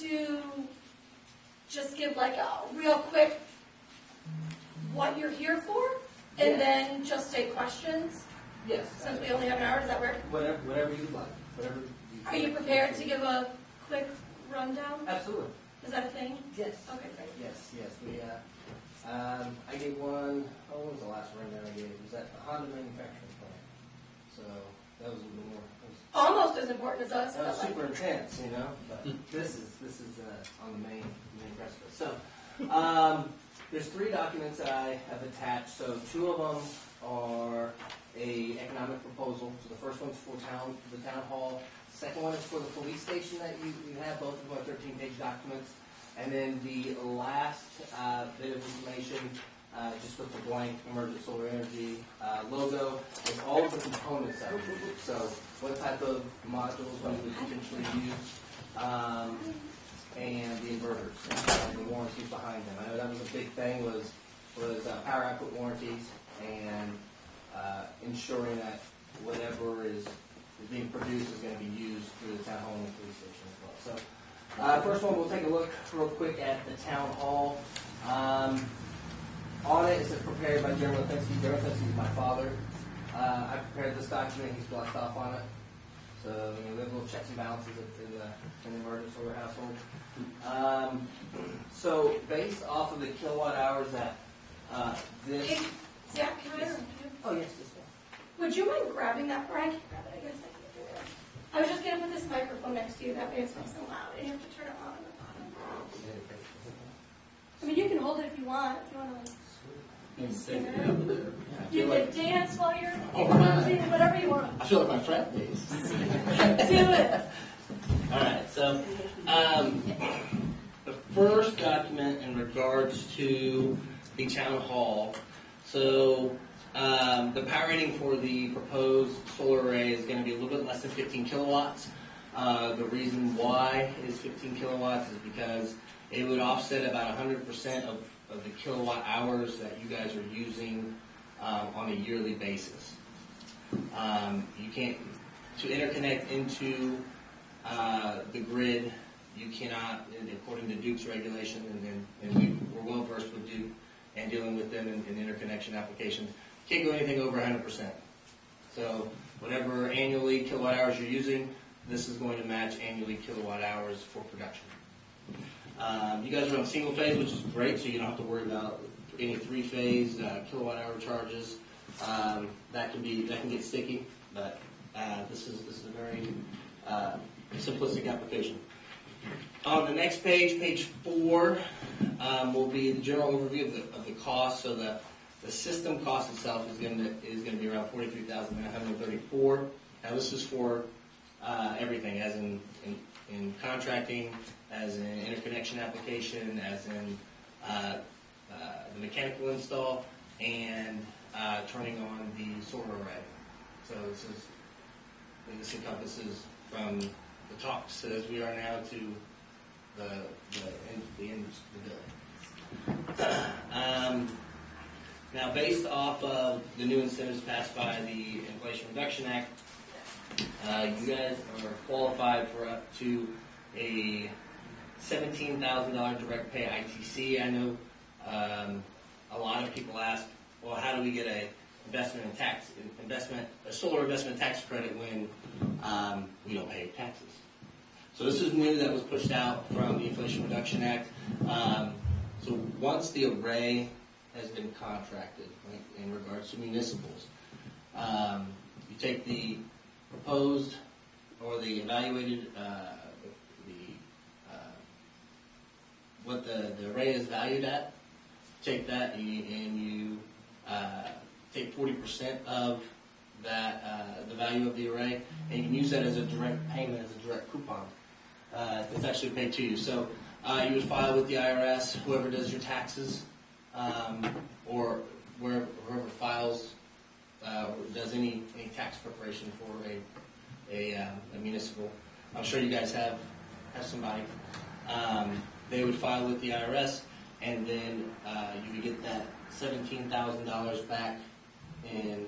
to just give like a real quick what you're here for, and Yeah. then just take questions? Yes. Since we only have an hour, does that work? Whatever you'd like. Whatever. Are you prepared to give a quick rundown? Absolutely. Is that a thing? Yes. Okay, great. Yes. We. I gave one. Oh, what was the last rundown I gave? It was at the Honda manufacturing plant. So that was a little more. Almost as important as us. That was but like- super intense, you know. But this is on the main precipice. So there's 3 documents that I have attached. So 2 of them are a economic proposal. So the first one's for the town hall. Second one is for the police station that you have. Both of them are 13-page documents. And then the last bit of information, just with the blank Emergent Solar Energy logo, is all of the components that we use. So what type of modules we would potentially use, and the inverters and the warranties behind them. I know that was a big thing, was power output warranties and ensuring that whatever is being produced is going to be used through the town hall and the police station as well. So first one, we'll take a look real quick at the town hall. On it, it's prepared by Jeremy Lipinski. Jeremy Lipinski is my father. I prepared this document. He's blessed off on it. So we have little checks and balances in the Emergent Solar household. So based off of the kilowatt hours that this. Hey, Zach, can I interrupt you? Oh yes, yes, ma'am. Would you mind grabbing that, or I can grab it, I guess I can do it. I was just gonna put this microphone next to you, that way it's not so loud, and you have to turn it on and on. I mean, you can hold it if you want like. You can dance while you're posing, whatever you want. I feel like my frat days. Do it. All right, so the first document in regards to the town hall. So the power rating for the proposed solar array is going to be a little bit less than 15 kilowatts. The reason why is 15 kilowatts is because it would offset about 100% of the kilowatt hours that you guys are using on a yearly basis. You can't, to interconnect into the grid, you cannot, according to Duke's regulation, and we're well versed with Duke and dealing with them in interconnection applications, you can't go anything over 100%. So whatever annually kilowatt hours you're using, this is going to match annually kilowatt hours for production. You guys are on single phase, which is great, so you don't have to worry about any 3-phase kilowatt hour charges. That can get sticky, but this is a very simplistic application. On the next page, page 4, will be the general overview of the cost. So the system cost itself is going to be around $43,934. Now this is for everything, as in contracting, as in interconnection application, as in the mechanical install, and turning on the solar array. So this encompasses from the talks as we are now to the end of the bill. Now, based off of the new incentives passed by the Inflation Reduction Act, you guys are qualified for up to a $17,000 direct pay ITC. I know a lot of people ask, well, how do we get a solar investment tax credit when we don't pay taxes? So this is new that was pushed out from the Inflation Reduction Act. So once the array has been contracted, right, in regards to municipals, you take the proposed or the evaluated what the array is valued at. Take that and you take 40% of that the value of the array, and you can use that as a direct payment, as a direct coupon. It's actually paid to you. So you would file with the IRS, whoever does your taxes, or whoever files or does any tax preparation for a municipal. I'm sure you guys have somebody. They would file with the IRS, and then you would get that $17,000 back in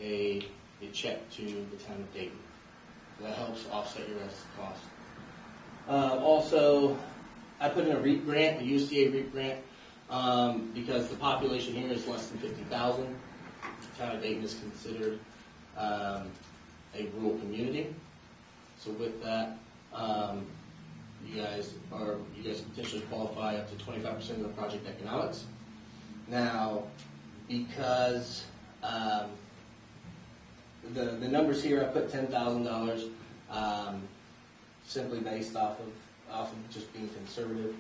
a check to the town of Dayton. So that helps offset your rest cost. Also, I put in a REAP grant, a USDA REAP grant, because the population here is less than 50,000. The town of Dayton is considered a rural community. So with that, you guys potentially qualify up to 25% of the project economics. Now, because the numbers here, I put $10,000, simply based off of just being conservative.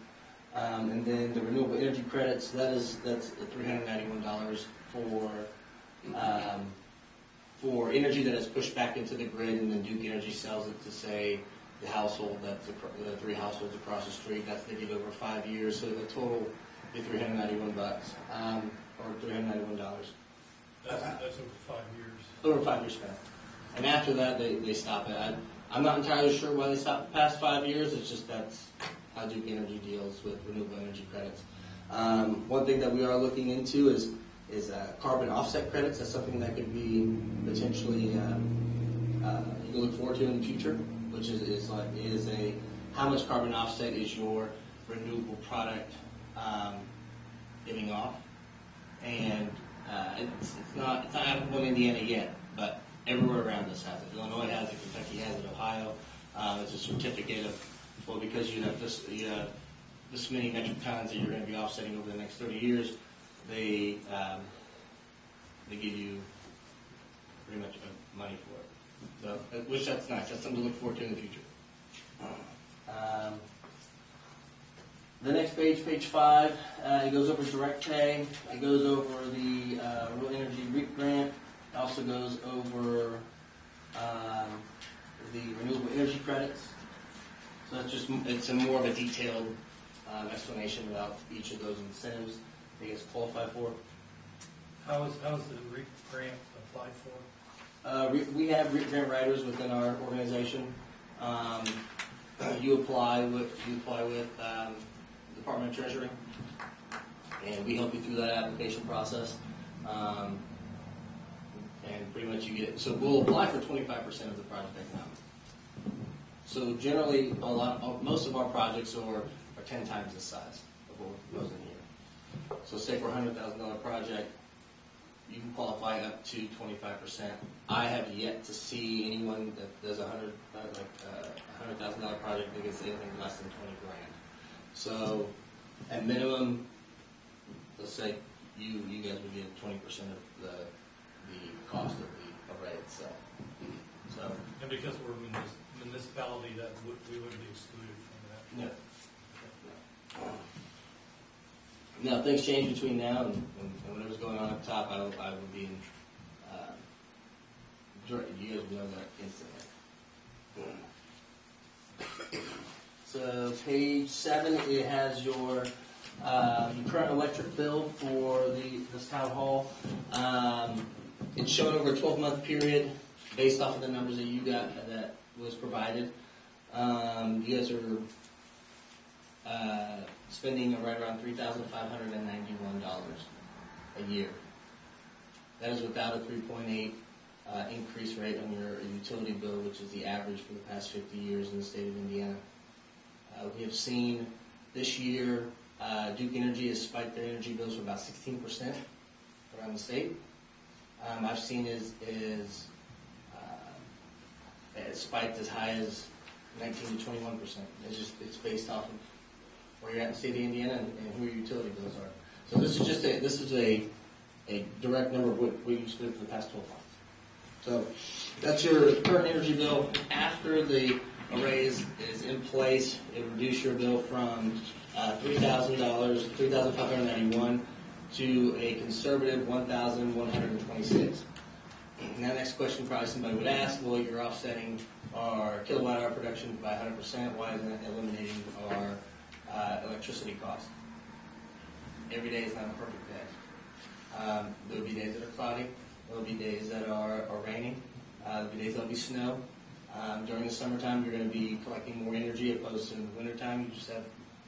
And then the renewable energy credits, that's $391 for energy that is pushed back into the grid, and then Duke Energy sells it to, say, the household, that's the 3 households across the street. That's they give over 5 years, so the total is $391, or $391. That's over 5 years. Over 5 years span. And after that, they stop it. I'm not entirely sure why they stopped past 5 years. It's just that's how Duke Energy deals with renewable energy credits. One thing that we are looking into is carbon offset credits. That's something that could be potentially you can look forward to in the future, which is how much carbon offset is your renewable product giving off, and it's not applicable in Indiana yet, but everywhere around us has it. Illinois has it, Kentucky has it, Ohio. It's a certificate of, well, because you have this many metric tons that you're going to be offsetting over the next 30 years, they give you pretty much money for it. So, which that's nice. That's something to look forward to in the future. The next page, page 5, it goes over direct pay. It goes over the Rural Energy REAP grant. It also goes over the renewable energy credits. So it's more of a detailed explanation about each of those incentives that you guys qualify for. How is the REAP grant applied for? We have REAP grant writers within our organization. You apply with Department of Treasury, and we help you through that application process. And pretty much you get, so we'll apply for 25% of the project economics. So generally, most of our projects are 10 times the size of what goes in here. So say for a $100,000 project, you can qualify up to 25%. I have yet to see anyone that does a $100,000 project that gets anything less than 20 grand. So at minimum, let's say you guys would get 20% of the cost of the array itself. So And because we're a municipality, that we wouldn't be excluded from that. no. Now, things change between now and whatever's going on up top. I would be in. You guys would know that instantly. So, page 7, it has your current electric bill for this town hall. It's shown over a 12-month period based off of the numbers that you got that was provided. You guys are spending right around $3,591 a year. That is without a 3.8 increase rate on your utility bill, which is the average for the past 50 years in the state of Indiana. We have seen this year Duke Energy has spiked their energy bills for about 16% around the state. I've seen is spiked as high as 19 to 21%. It's based off of where you're at in the state of Indiana and who your utility bills are. So this is a direct number of what you spent for the past 12 months. So that's your current energy bill. After the array is in place, it reduces your bill from $3,000, $3,591 to a conservative $1,126. Now, next question probably somebody would ask, well, you're offsetting our kilowatt hour production by 100%. Why isn't that eliminating our electricity cost? Every day is not a perfect day. There will be days that are cloudy. There will be days that are raining. There will be days that will be snow. During the summertime, you're going to be collecting more energy opposed to in the wintertime. You just have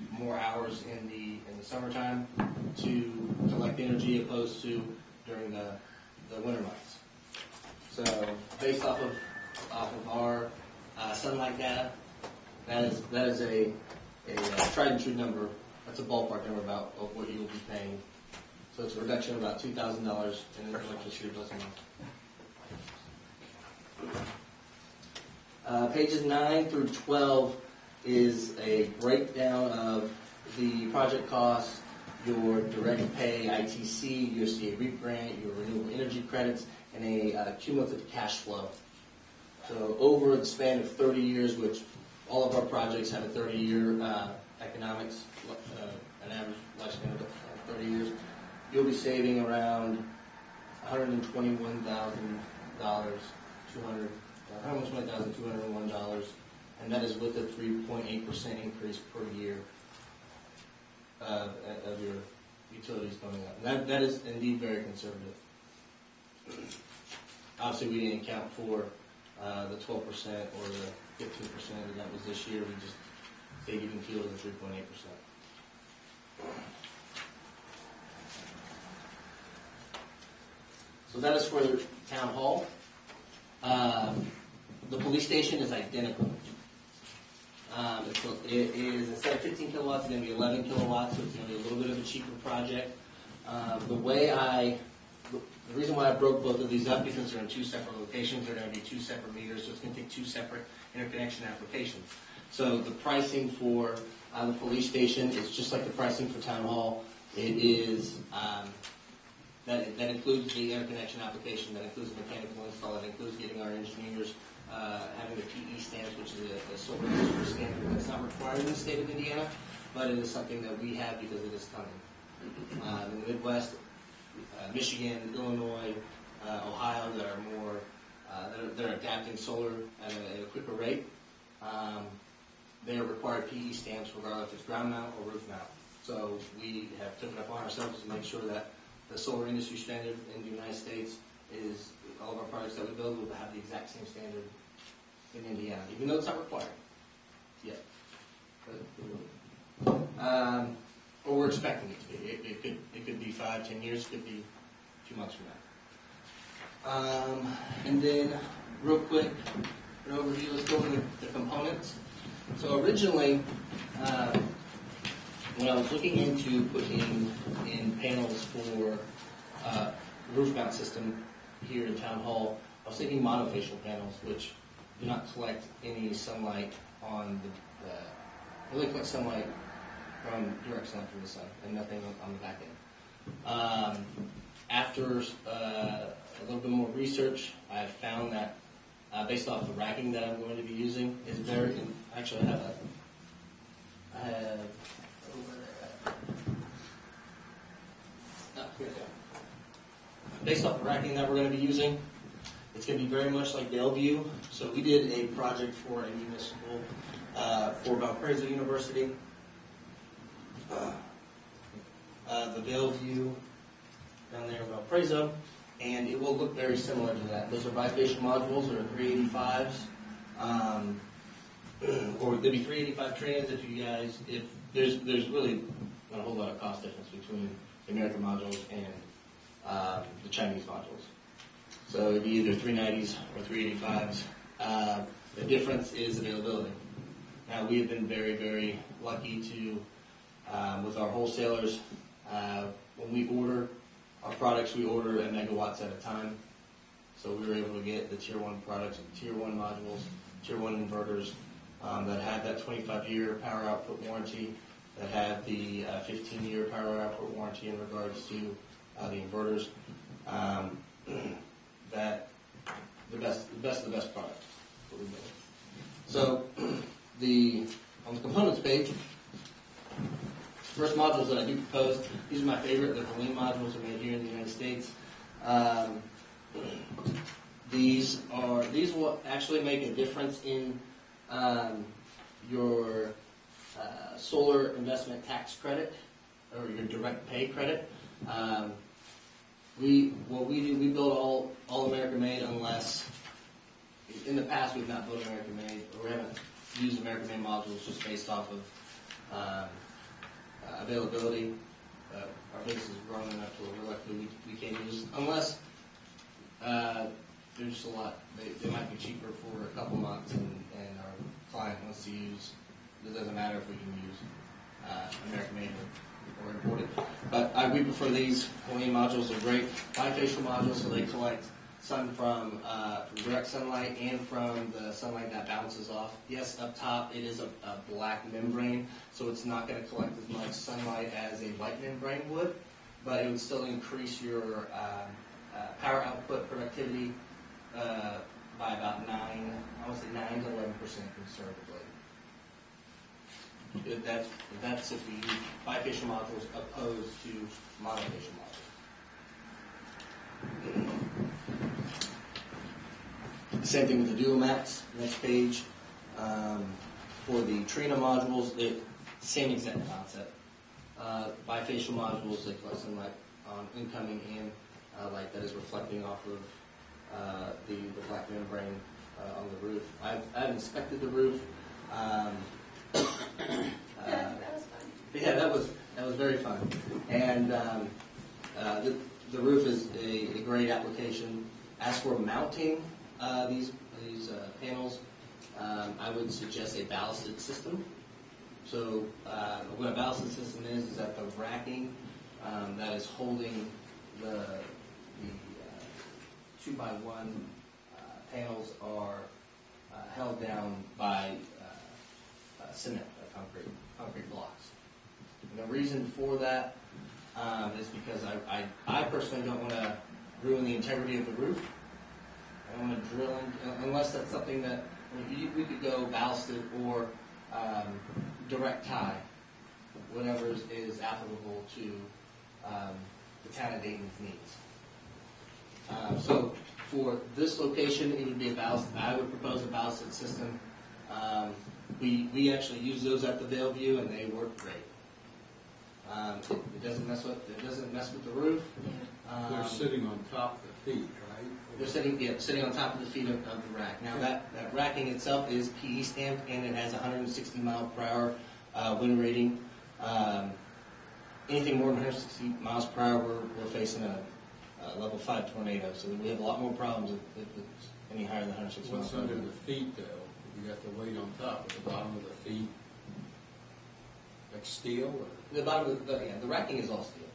more hours in the summertime to collect energy opposed to during the winter months. So based off of our sunlight data That is a tried and true number. That's a ballpark number about of what you will be paying. So it's a reduction of about $2,000 in electricity bills a month. Pages 9 through 12 is a breakdown of the project costs, your direct pay, ITC, USDA REAP grant, your renewable energy credits, and a cumulative cash flow. So over the span of 30 years, which all of our projects have a 30-year economics, an average lifespan of 30 years, you'll be saving around $121,201, and that is with a 3.8% increase per year of your utilities going up. And that is indeed very conservative. Obviously, we didn't account for the 12% or the 15% that was this year. We just stayed even keel to the 3.8%. So that is for the town hall. The police station is identical. It is, instead of 15 kilowatts, it's going to be 11 kilowatts, so it's going to be a little bit of a cheaper project. The reason why I broke both of these up, because they're in two separate locations, they're going to be two separate meters, so it's going to take two separate interconnection applications. So the pricing for the police station is just like the pricing for town hall. It is, that includes the interconnection application, that includes the mechanical install, that includes getting our engineers having the PE stamps, which is a solar industry standard that's not required in the state of Indiana, but it is something that we have because it is coming. In the Midwest, Michigan, Illinois, Ohio, that are more, they're adapting solar at a quicker rate. They are required PE stamps regardless if it's ground mount or roof mount. So we have taken it upon ourselves to make sure that the solar industry standard in the United States is, all of our products that we build will have the exact same standard in Indiana, even though it's not required yet. Or we're expecting it to be. It could be 5-10 years, it could be 2 months from now. And then, real quick, an overview, let's go over the components. So originally, when I was looking into putting in panels for roof mount system here in Town Hall, I was thinking monofacial panels, which do not collect any sunlight on really collect sunlight from direct sun from the sun, and nothing on the back end. After a little bit more research, I have found that based off the racking that I'm going to be using, is very. Actually, I have over there. Here we go. Based off the racking that we're going to be using, it's going to be very much like Bellevue. So we did a project for a municipal for Valparaiso University. The Bellevue down there in Valparaiso, and it will look very similar to that. Those are bifacial modules, or 385s, or there'd be 385 trans if you guys, if there's really not a whole lot of cost difference between the American modules and the Chinese modules. So it'd be either 390s or 385s. The difference is availability. Now we have been very, very lucky to, with our wholesalers, when we order our products, we order at megawatts at a time. So we were able to get the Tier 1 products, Tier 1 modules, Tier 1 inverters that have that 25-year power output warranty, that have the 15-year power output warranty in regards to the inverters. That the best product. What we made. So on the components page, first modules that I do propose, these are my favorite. The Helene modules are made here in the United States. These will actually make a difference in your solar investment tax credit, or your direct pay credit. We build all American made, unless in the past we've not built American made, or we haven't used American made modules just based off of availability. Our business is growing enough to where we're likely we can't use, unless there's just a lot. They might be cheaper for a couple months, and our client wants to use it doesn't matter if we can use American made or imported. But we prefer these. Helium modules are great. Bifacial modules, so they collect sun from direct sunlight and from the sunlight that bounces off. Yes, up top it is a black membrane, so it's not going to collect as much sunlight as a white membrane would, but it would still increase your power output productivity by about 9 to 11% conservatively. That's if we use bifacial modules opposed to monofacial modules. Same thing with the Duomax. Next page. For the Trina modules, same exact concept. Bifacial modules, they collect sunlight on incoming and light that is reflecting off of the black membrane on the roof. I've inspected the roof. That was fun. Yeah, that was very fun. And the roof is a great application. As for mounting these panels, I would suggest a ballasted system. So what a ballasted system is that the racking that is holding the 2x1 panels are held down by cement, concrete blocks. And the reason for that is because I personally don't want to ruin the integrity of the roof. I don't want to drill in, unless that's something that we could go ballasted or direct tie, whatever is applicable to the town of Dayton's needs. So for this location, it would be a ballasted. I would propose a ballasted system. We actually use those at the Vailview, and they work great. It doesn't mess with the roof. They're sitting on top of the feet, right? They're sitting on top of the feet of the rack. Now that racking itself is PE stamped, and it has 160 mile per hour wind rating. Anything more than 160 miles per hour, we're facing a level 5 tornado. So we have a lot more problems if it's any higher than 160 miles What's per hour. under the feet, though? You got the weight on top, at the bottom of the feet, like steel, or? The bottom of the racking is all steel.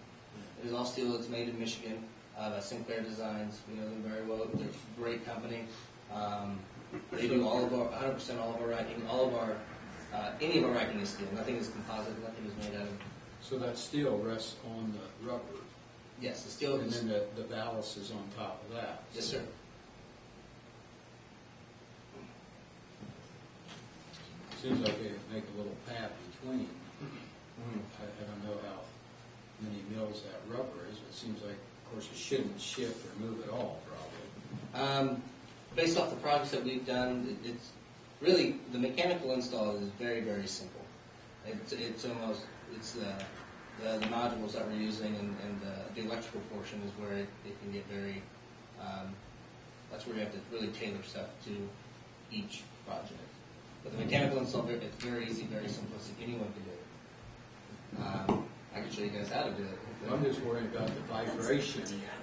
It is all steel. It's made in Michigan by Sinclair Designs. We know them very well. They're a great company. They do all of our 100% all of our racking. All of our any of our racking is steel. Nothing is composite. Nothing is made out of. So that steel rests on the rubber, Yes, the steel and is. then the ballast is on top of that. Yes, sir. Seems like they make a little path between. I don't know how many mils that rubber is, but it seems like, of course, it shouldn't shift or move at all, probably. Based off the projects that we've done, it's really the mechanical install is very, very simple. It's almost the modules that we're using and the electrical portion is where it can get very. That's where you have to really tailor stuff to each project. But the mechanical install, it's very easy, very simplistic. Anyone can do it. I can show you guys how to do it. I'm just worried about the vibration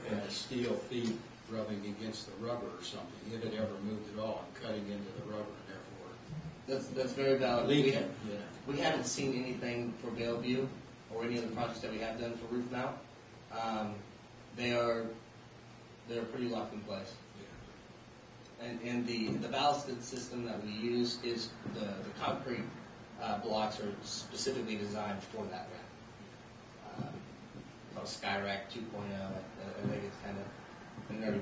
and the steel feet rubbing against the rubber or something. If it ever moved at all and cutting into the rubber, and therefore That's very valid. leaking. We haven't seen anything for Vailview or any of the projects that we have done for roof mount. They're pretty locked in place. And the ballasted system that we use is the concrete blocks are specifically designed for that rack. Called Skyrack 2.0. I think it's kind of nerdy,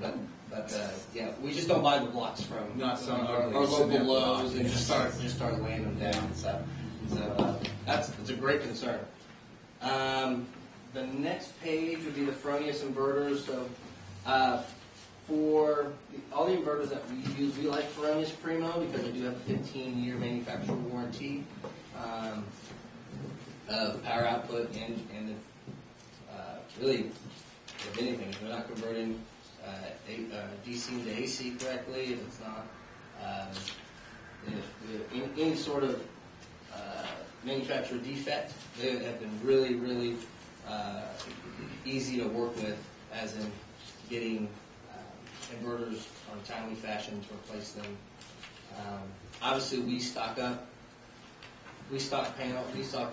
but yeah, we just don't buy the blocks from Not some our ugly local cement Lowe's block. and just start laying them down. So it's a great concern. The next page would be the Fronius inverters. So for all the inverters that we use, we like Fronius Primo because they do have a 15-year manufacturer warranty of power output and really, if anything, if we're not converting DC into AC correctly, if it's not, if any sort of manufacturer defect, they have been really, really easy to work with, as in getting inverters on a timely fashion to replace them. Obviously, we stock up we stock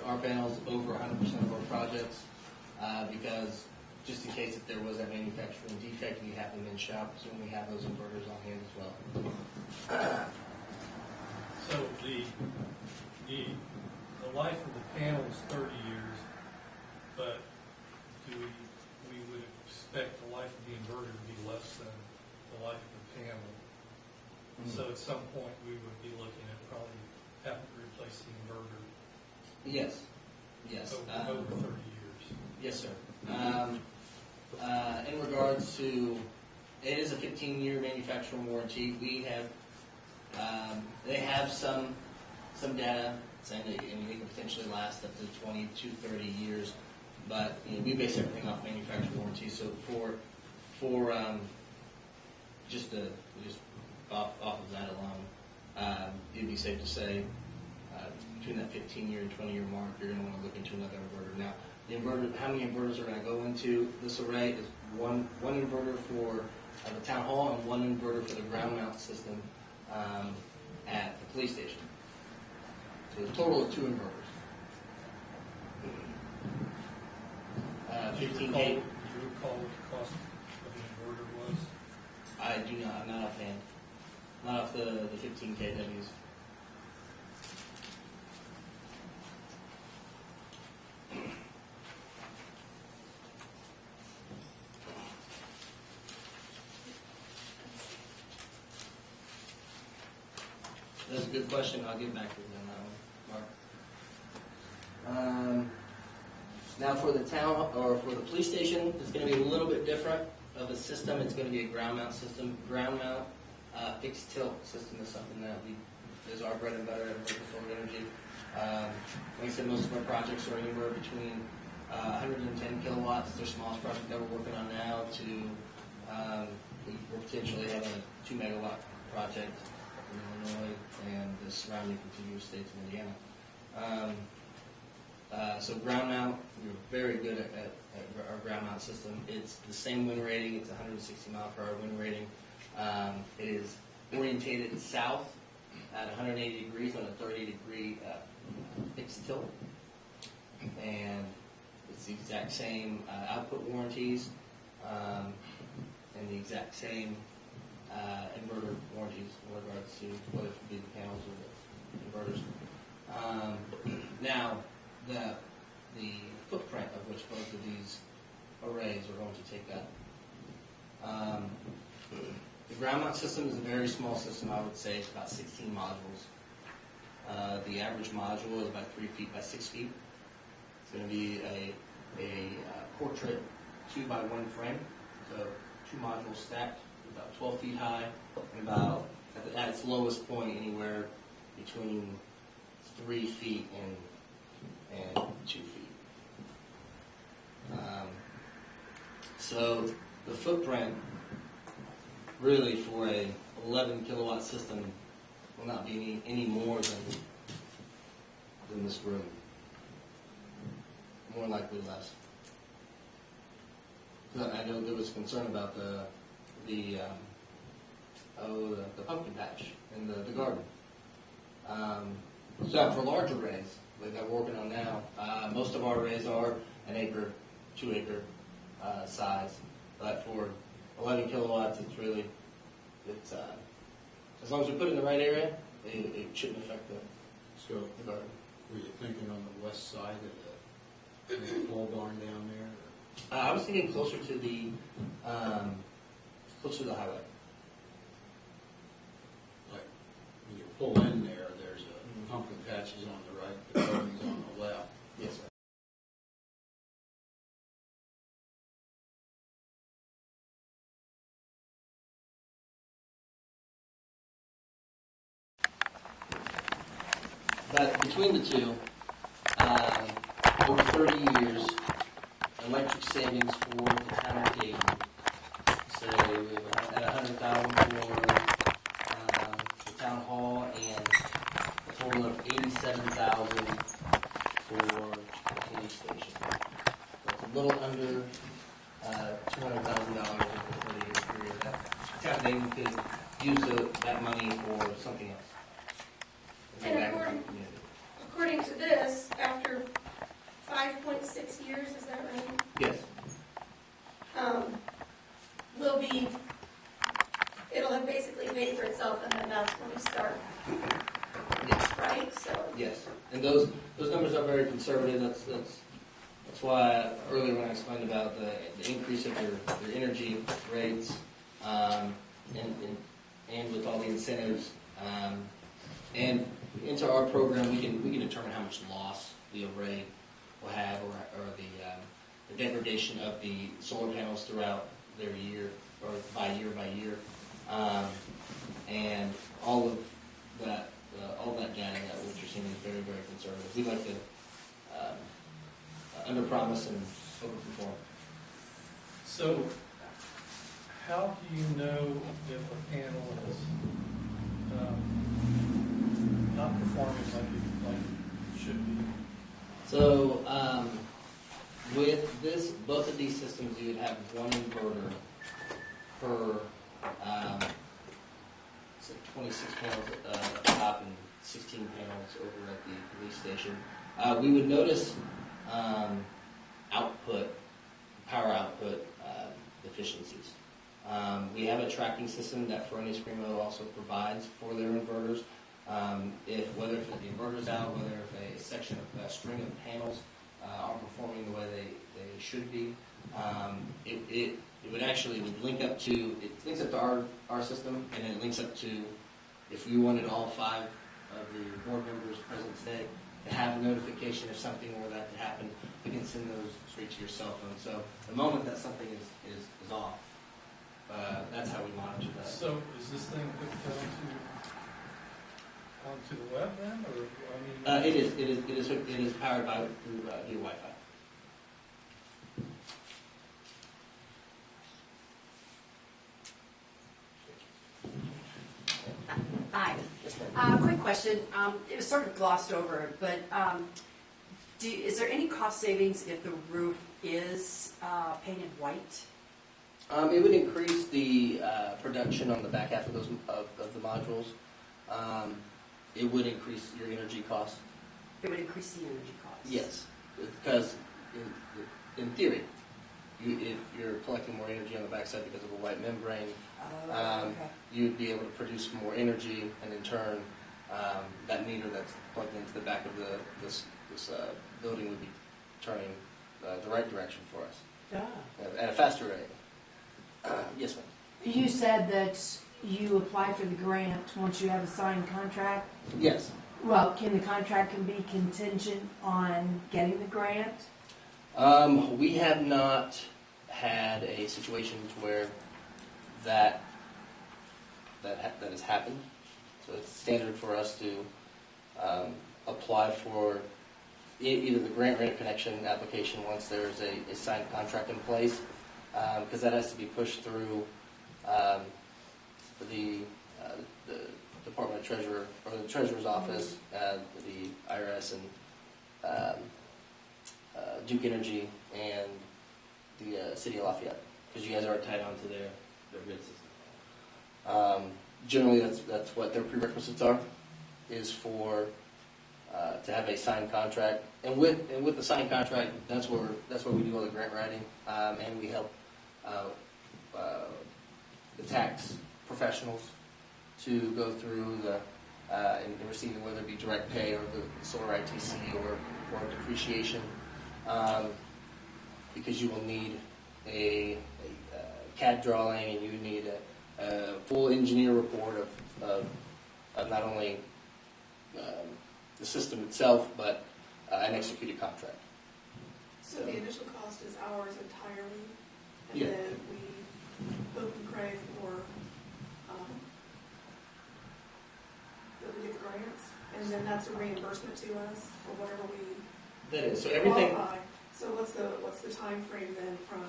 our panels over 100% of our projects, because just in case if there was a manufacturing defect, we have them in shop, so we have those inverters on hand as well. So the life of the panel is 30 years, but we would expect the life of the inverter to be less than the life of the panel. So at some point, we would be looking at probably having to replace the inverter Yes, yes. over 30 years. Yes, sir. In regards to, it is a 15-year manufacturer warranty. We have, they have some data saying that anything can potentially last up to 20 to 30 years, but we base everything off manufacturer warranty. So for just off of that alone, it'd be safe to say between that 15-year and 20-year mark, you're going to want to look into another inverter. Now, the inverter, how many inverters are going to go into this array is one inverter for the town hall and one inverter for the ground mount system at the police station. So a total of 2 inverters. 15K. Do you recall what the cost of the inverter was? I do not. I'm not offhand. Not off the 15 kWs. That's a good question. I'll get back to you on that one, Mark. Now for the town, or for the police station, it's going to be a little bit different of a system. It's going to be a ground mount system. Ground mount fixed tilt system is something that is our bread and butter at American Solar Energy. Like I said, most of our projects are anywhere between 110 kilowatts, the smallest project that we're working on now, to we're potentially having a 2 megawatt project in Illinois and the surrounding contiguous states of Indiana. So ground mount, we're very good at our ground mount system. It's the same wind rating. It's 160 mile per hour wind rating. It is orientated south at 180 degrees on a 30-degree fixed tilt. And it's the exact same output warranties and the exact same inverter warranties in regards to whether it be the panels or the inverters. Now, the footprint of which both of these arrays are going to take up. The ground mount system is a very small system. I would say it's about 16 modules. The average module is about 3 feet by 6 feet. It's going to be a portrait 2x1 frame, so 2 modules stacked, about 12 feet high, and about at its lowest point anywhere between 3 feet and 2 feet. So the footprint really for a 11 kilowatt system will not be any more than this room. More likely less. I know there was concern about the pumpkin patch in the garden. So for large arrays, like that we're working on now, most of our arrays are an acre, 2 acre size. But for 11 kilowatts, it's as long as we put it in the right area, it shouldn't affect So, the garden. were you thinking on the west side of the pole barn down there? I was thinking closer to the highway. Like, when you pull in there, there's a pumpkin patches on the right, the building's on the left. Yes, sir. But between the two, over 30 years, electric savings for the town of Dayton. So we have at 100,000 for the town hall and a total of 87,000 for the police station. So it's a little under $200,000 over a 30-year period. That town of Dayton could use that money for something else. And according according to this, after 5.6 years, is that right? Yes. Will be, it'll have basically paid for itself, and then that's when we start, Yes. right? So, Yes. And those numbers are very conservative. That's why earlier when I explained about the increase of your energy rates, and with all the incentives, and into our program, we can determine how much loss the array will have, or the degradation of the solar panels throughout their year, or by year, and all of that data that what you're seeing is very, very conservative. We like to under-promise and over-perform. So, how do you know if a panel is not performing like it should be? So, with both of these systems, you would have one inverter per 26 panels at the top and 16 panels over at the police station. We would notice power output deficiencies. We have a tracking system that Feronius Primo also provides for their inverters. Whether if the inverter's out, whether if a section of a string of panels aren't performing the way they should be, it would actually link up to our system, and then it links up to, if we wanted all 5 of the board members present today to have a notification if something were that to happen, we can send those straight to your cell phone. So the moment that something is off, that's how we monitor that. So, is this thing hooked onto the web then, or, I mean? It is powered through Wi-Fi. Hi. Quick question. It was sort of glossed over, but is there any cost savings if the roof is painted white? It would increase the production on the back half of those of the modules. It would increase your energy cost. It would increase the energy cost? Yes, because in theory, if you're collecting more energy on the backside because of a white membrane, Okay. you'd be able to produce more energy, and in turn, that meter that's plugged into the back of this building would be turning the right direction for us at a faster rate. Yes, ma'am. You said that you apply for the grant once you have a signed contract. Yes. Well, can the contract can be contingent on getting the grant? We have not had a situation where that has happened. So it's standard for us to apply for either the grant rate connection application once there's a signed contract in place, because that has to be pushed through the Department of Treasurer, or the Treasurer's Office, the IRS, and Duke Energy, and the City of Lafayette, because you guys are tied onto their grid system. Generally, that's what their prerequisites are, is for to have a signed contract, and with the signed contract, that's where we do all the grant writing, and we help the tax professionals to go through and receiving, whether it be direct pay or the solar ITC or depreciation, because you will need a CAD drawing, and you need a full engineer report of not only the system itself, but an executed contract. So the initial cost is ours entirely, and Yeah. then we hope and pray for that we get the grants, and then that's a reimbursement to us for whatever we That is, so everything, qualify. So what's the time frame then from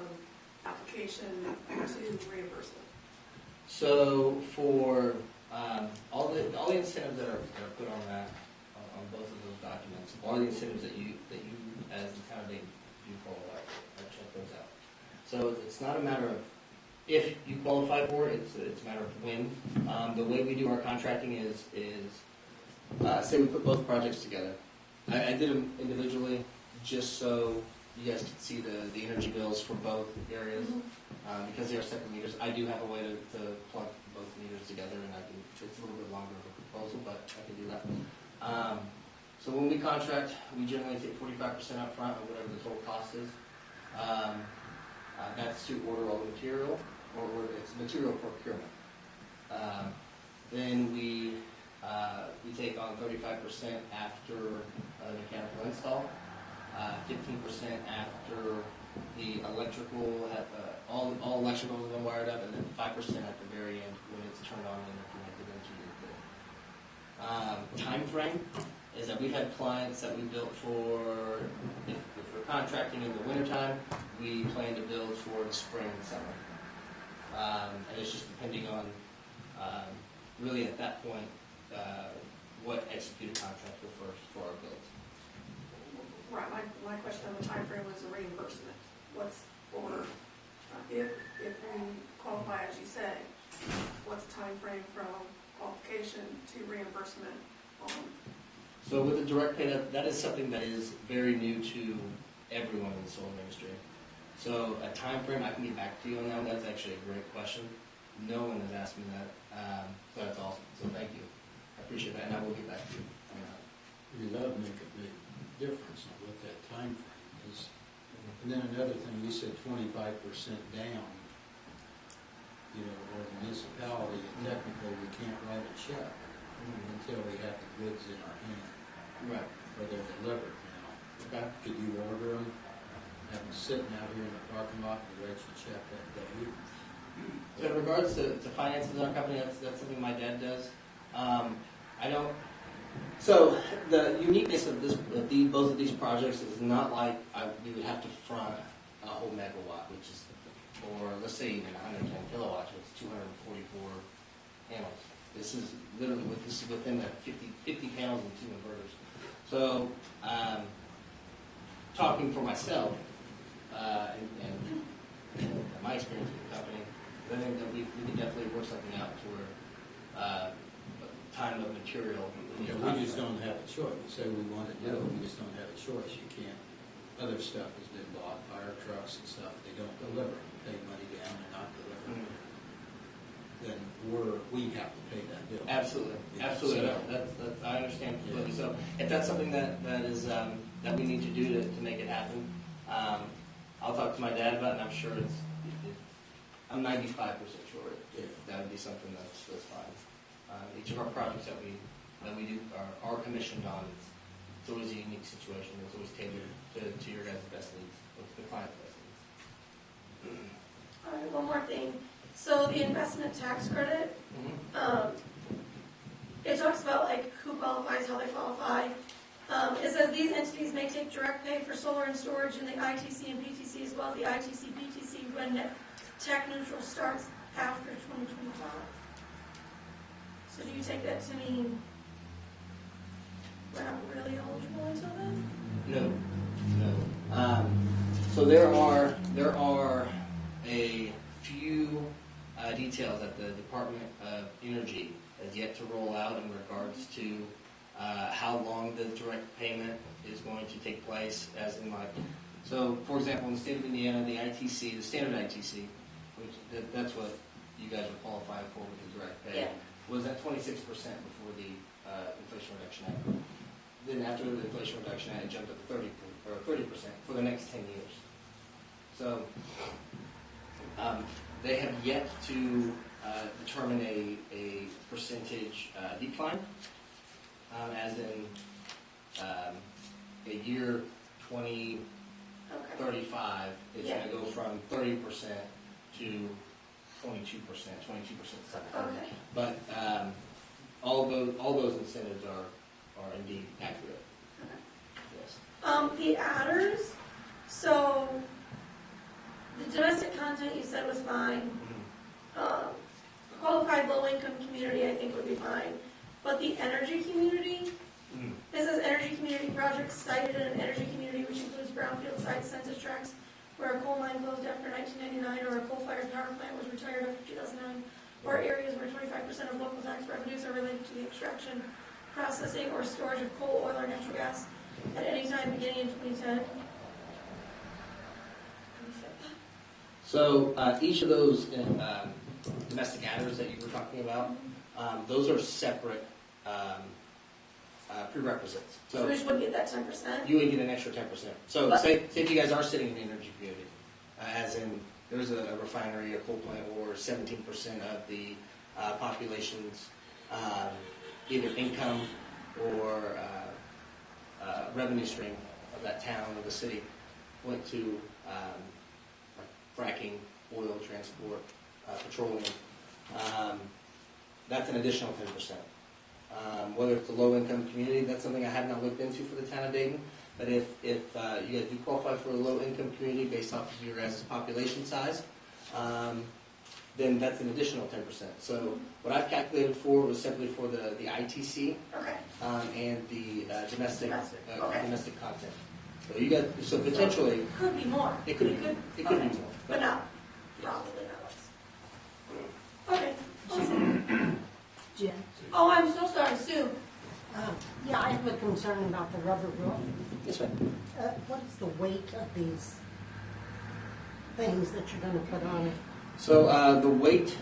application to reimbursement? so for all the incentives that are put on that, on both of those documents, all the incentives that you as the town of Dayton do qualify for, check those out. So it's not a matter of if you qualify for it, it's a matter of when. The way we do our contracting is say we put both projects together, I did them individually, just so you guys could see the energy bills for both areas. Because they are separate meters, I do have a way to plug both meters together, and it's a little bit longer of a proposal, but I can do that. So when we contract, we generally take 45% up front of whatever the total cost is. That's to order all the material, or it's material procurement. Then we take on 35% after the mechanical install, 15% after the electrical, all electrical has been wired up, and then 5% at the very end when it's turned on and connected into your grid. Time frame is that we've had clients that we built for, if we're contracting in the wintertime, we plan to build for the spring and summer. And it's just depending on, really at that point, what executed contract will first for our builds. Right, my question on the timeframe was the reimbursement. What's for, if we qualify, as you say, what's the timeframe from qualification to reimbursement on? So with the direct pay, that is something that is very new to everyone in the solar industry. So a time frame, I can get back to you on that. That's actually a great question. No one has asked me that. So that's awesome. So thank you. I appreciate that, and I will get back to you on that. That would make a big difference on what that time frame is. And then another thing, you said 25% down, you know, or municipality, and technically we can't write a check until we have the goods in our hand, Right. or they're delivered now. Okay. Could you order them, have them sitting out here in the parking lot, and write you a check that day? So in regards to finances in our company, that's something my dad does. I don't. So the uniqueness of both of these projects is not like we would have to front a whole megawatt, which is, or let's say even 110 kilowatts, which is 244 panels. This is literally within the 50 panels and 2 inverters. So talking for myself and my experience with the company, I think that we can definitely work something out to where time of material. Yeah, we just don't have a choice. Say we want to do it, we just don't have a choice. You can't. Other stuff has been bought, fire trucks and stuff. They don't deliver. You pay money down, they're not delivering. Then we have to pay that bill. Absolutely, Yeah, absolutely. so- That's I understand completely. So if that's something that is that we need to do to make it happen, I'll talk to my dad about it, and I'm sure I'm 95% sure that would be something that's fine. Each of our projects that we do are commissioned on. It's always a unique situation. It's always tailored to your guys' best needs, the client's best needs. All right, one more thing. So the investment tax credit, it talks about like who qualifies, how they qualify. It says these entities may take direct pay for solar and storage in the ITC and PTC as well as the ITC, PTC when tech neutral starts after 2025. So do you take that to mean we're not really eligible until then? No. So there are a few details that the Department of Energy has yet to roll out in regards to how long the direct payment is going to take place. So, for example, in the state of Indiana, the ITC, the standard ITC, which that's what you guys are qualifying for with the direct pay, was at 26% before the Inflation Reduction Act. Then after the Inflation Reduction Act, it jumped up to 30% for the next 10 years. So they have yet to determine a percentage decline, as in a year 2035, it's going to go from 30% to 22%, 22%. Okay. But all those incentives are indeed accurate. Yes. The adders, so the domestic content you said was fine. Qualified low-income community I think would be fine. But the energy community, this is energy community projects cited in an energy community which includes brownfield sites, census tracts, where a coal mine closed after 1999 or a coal-fired power plant was retired after 2009, or areas where 25% of local tax revenues are related to the extraction, processing, or storage of coal, oil, or natural gas. at any time beginning in 2010. So each of those domestic adders that you were talking about, those are separate prerequisites. So we just wouldn't get that 10%? You would get an extra 10%. So But- say if you guys are sitting in an energy community, as in there's a refinery, a coal plant, or 17% of the population's either income or revenue stream of that town or the city went to like fracking, oil transport, petroleum. That's an additional 10%. Whether it's a low-income community, that's something I have not looked into for the town of Dayton. But if you guys do qualify for a low-income community based off of your guys' population size, then that's an additional 10%. So what I've calculated for was simply for the ITC Okay. and the domestic Okay. domestic content. So potentially Could be more. it could be okay. more. But not, probably not. Okay. Awesome. Jen? Oh, I'm so sorry, Sue. Yeah, I have a concern about the rubber roof. Yes, ma'am. What is the weight of these things that you're gonna put on it? So the weight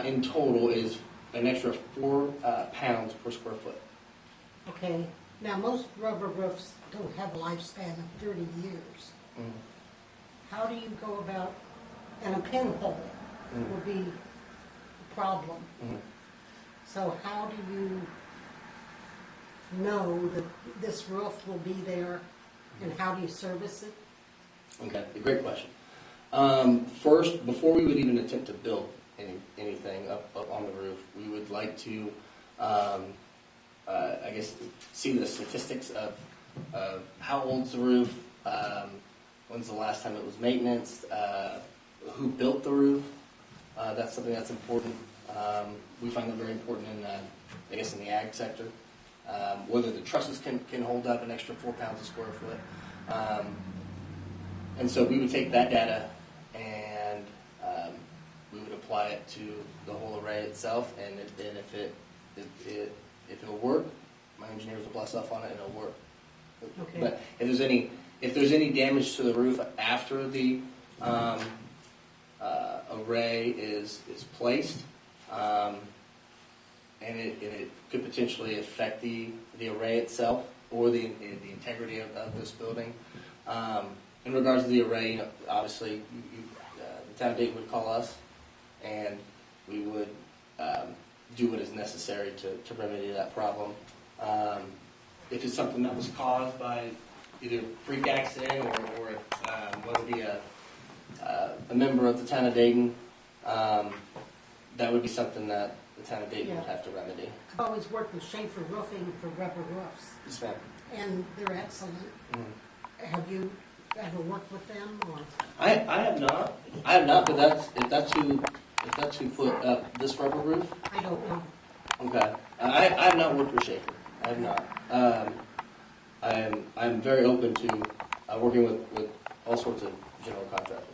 in total is an extra 4 pounds per square foot. Okay, now most rubber roofs don't have a lifespan of 30 years. How do you go about, and a pinhole would be a problem. Mhm. So how do you know that this roof will be there, and how do you service it? Okay, great question. First, before we would even attempt to build anything up on the roof, we would like to, I guess, see the statistics of how old's the roof, when's the last time it was maintained, who built the roof. That's something that's important. We find that very important in, I guess, in the ag sector. Whether the trusses can hold up an extra 4 pounds a square foot. And so we would take that data and we would apply it to the whole array itself, and then if it'll work, my engineers will bless off on it and it'll work. Okay. But if there's any damage to the roof after the array is placed, and it could potentially affect the array itself or the integrity of this building. In regards to the array, obviously, the town of Dayton would call us, and we would do what is necessary to remedy that problem. If it's something that was caused by either freak accident or whether it be a member of the town of Dayton, that would be something that the town of Dayton would have to remedy. I've always worked with Schaefer Roofing for rubber roofs, Yes, ma'am. and they're excellent. Have you ever worked with them, or? I have not. I have not, but if that's who put up this rubber roof. I don't know. Okay. I have not worked with Schaefer. I have not. I'm very open to working with all sorts of general contractors.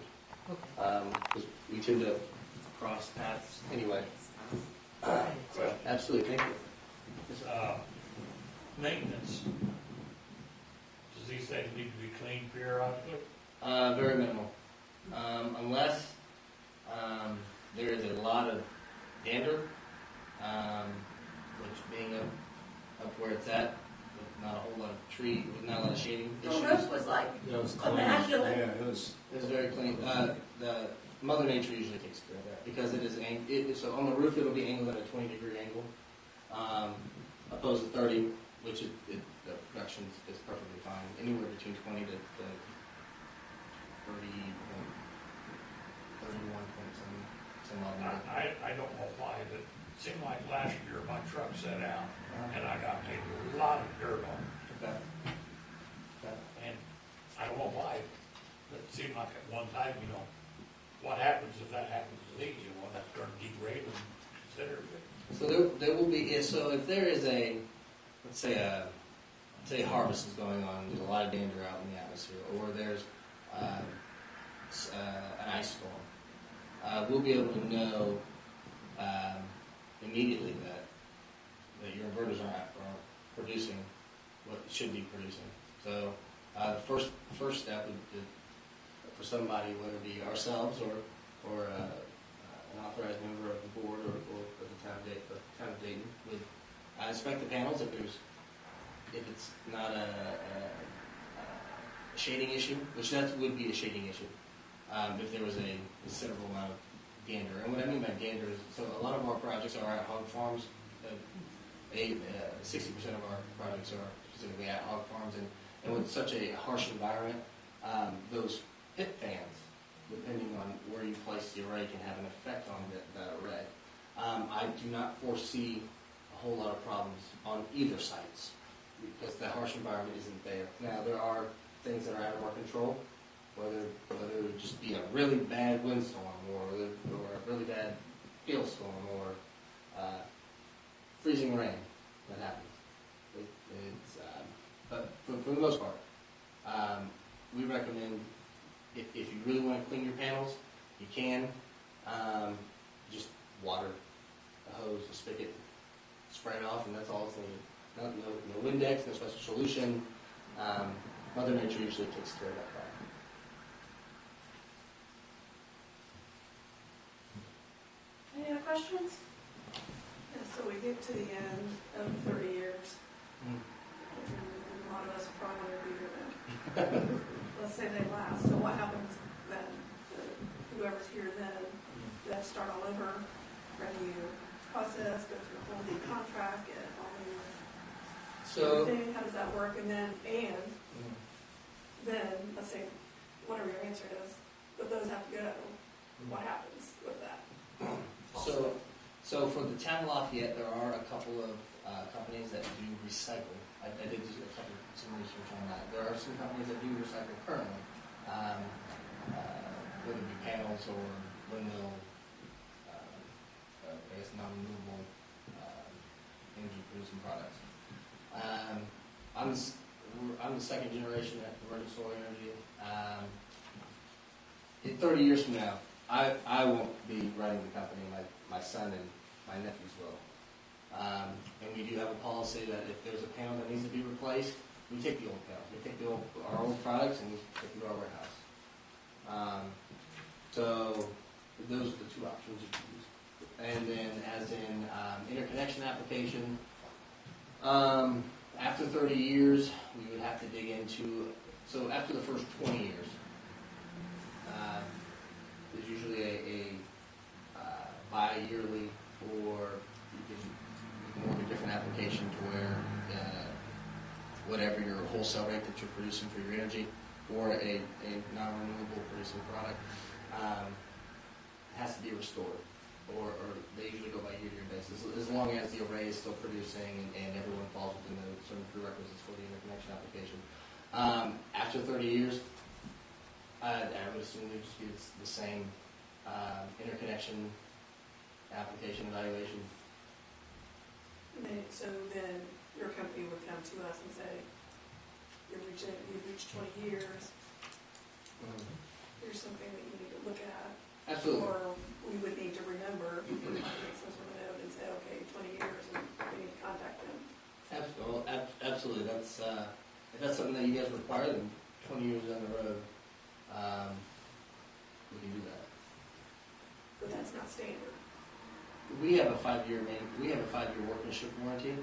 Okay. Because we tend to cross paths anyway. So, absolutely. Thank you. Maintenance. Does these things need to be cleaned periodically? Very minimal. Unless there is a lot of dander, which being up where it's at, with not a whole lot of tree, with not a lot of shading The issues. roof was like It was clean. immaculate. Yeah, it was. It's very clean. The Mother Nature usually takes care of that because it is so on the roof it'll be angled at a 20-degree angle, opposed to 30, which the production is perfectly fine. Anywhere between 20 to 30, 31 point some odd number. I don't know why, but it seemed like last year my truck set out and I got a lot of dirt on it. Okay. Okay. And I don't know why, but it seemed like at one time, what happens if that happens to these, that's going to degrade them considerably. So there will be so if there is let's say harvest is going on, there's a lot of danger out in the atmosphere, or there's an ice storm, we'll be able to know immediately that your inverters are producing what it should be producing. So first step would for somebody, whether it be ourselves or an authorized member of the board or the town of Dayton, would inspect the panels if it's not a shading issue, which that would be a shading issue, if there was a considerable amount of gander. And what I mean by gander is, so a lot of our projects are at hog farms. 60% of our projects are specifically at hog farms, and with such a harsh environment, those pit fans, depending on where you place the array, can have an effect on that array. I do not foresee a whole lot of problems on either sites because the harsh environment isn't there. Now, there are things that are out of our control, whether it just be a really bad windstorm or a really bad hailstorm or freezing rain that happens. But for the most part, we recommend if you really want to clean your panels, you can just water a hose, a spigot, spray it off, and that's all it's needed. No Windex, no special solution. Mother Nature usually takes care of that problem. Any other questions? And so we get to the end of 30 years. And a lot of us probably want to be here then. Let's say they last. So what happens then? Whoever's here then, they have to start all over, renew process, go through a whole new contract, get all new everything. How does that work? And then, let's say, whatever your answer is, but those have to go. What happens with that? So for the town of Lafayette, there are a couple of companies that do recycle. I did some research on that. There are some companies that do recycle currently, whether it be panels or windmill, I guess non-renewable energy producing products. I'm the second generation at Emergent Solar Energy. In 30 years from now, I won't be running the company. My son and my nephews will. And we do have a policy that if there's a panel that needs to be replaced, we take the old panels. We take our old products and we take them to our warehouse. So those are the two options you can use. And then as in interconnection application, after 30 years, we would have to dig into, so after the first 20 years, there's usually a bi-yearly, or you can work a different application to where whatever your wholesale rate that you're producing for your energy, or a non-renewable producing product, has to be restored, or they usually go by year-to-year basis, as long as the array is still producing and everyone falls within the certain prerequisites for the interconnection application. After 30 years, I would assume there'd just be the same interconnection application evaluation. So then your company would come to us and say, you've reached 20 years, here's something that you need to look at. Absolutely. Or we would need to remember, we would make some sort of note and say, okay, 20 years, and we need to contact them. Absolutely. That's if that's something that you guys require, then 20 years down the road, we can do that. But that's not standard. We have a 5-year workmanship warranty.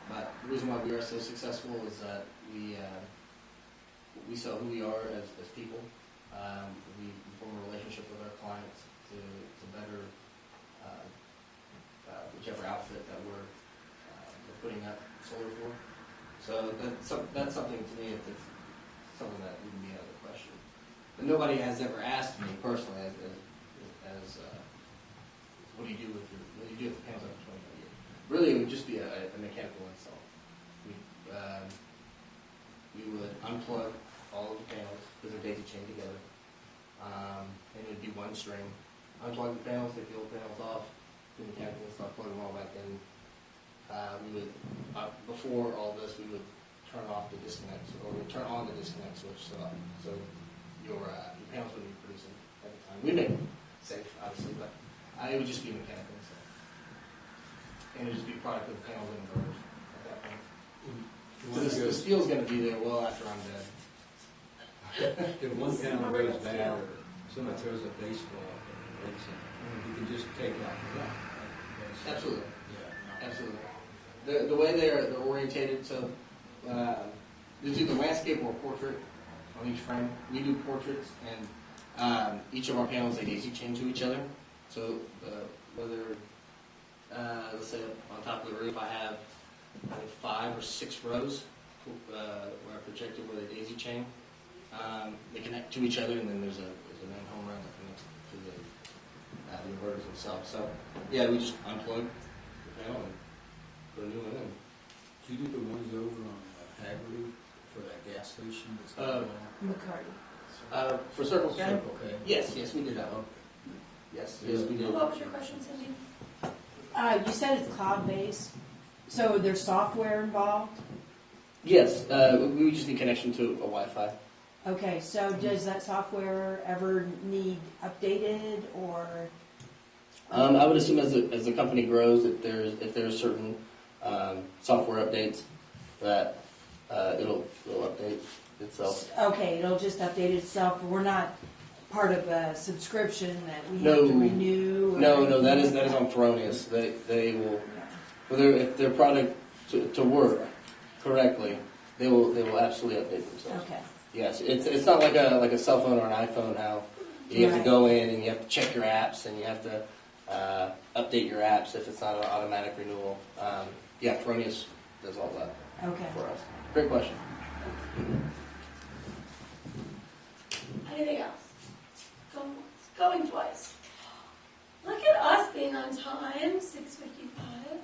But the reason why we are so successful is that we sell who we are as people. We form a relationship with our clients to better whichever outfit that we're putting up solar for. So that's something to me. It's something that wouldn't be out of the question. But nobody has ever asked me personally as what do you do with the panels after 20 years? Really, it would just be a mechanical install. We would unplug all of the panels because they're daisy chained together, and it would be one string. Unplug the panels, take the old panels off, do the mechanical install, plug them all back in. We would before all this, we would turn off the disconnect, or we would turn on the disconnect switch so your panels wouldn't be producing at the time. We make it safe, obviously, but it would just be mechanical install. And it would just be product of the panels and inverters at that point. The steel's gonna be there well after I'm dead. If one panel goes bad or someone throws a baseball or breaks it, you can just take out the rock. Right? Absolutely. Yeah. Absolutely. The way they're orientated, so there's either landscape or portrait on each frame. We do portraits, and each of our panels they daisy chain to each other. So whether let's say on top of the roof I have 5 or 6 rows where I projected where they daisy chain. They connect to each other, and then there's a main home run that connects to the inverters themselves. So yeah, we just unplug the panel and put a new one in. Do you do the ones over on Hagerty for that gas station that's got it all? McCarty. For Circle K? Circle K. Yes, we did that one. Yes, we did. What was your question, Cindy? You said it's cloud-based, so there's software involved? Yes, we just need connection to a Wi-Fi. Okay, so does that software ever need updated, or? I would assume as the company grows, if there's certain software updates that it'll update itself. Okay, it'll just update itself. We're not part of a subscription that we No. have to renew? or No, that is anything? on Feronius. They will, if their product to work correctly, they will absolutely update themselves. Okay, Yes, it's not like a cell phone or an iPhone how you have to Right. go in and you have to check your apps and you have to update your apps if it's not an automatic renewal. Yeah, Feronius does all that okay. for us. Great question. Anything else? Going twice. Look at us being on time, 6:55.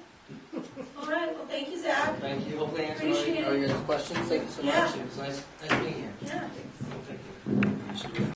All right, well, thank you, Zach. Thank you. Hopefully answered Appreciate all it. your questions. Thank you so Yeah. much. It was nice meeting you. Yeah. Thank you.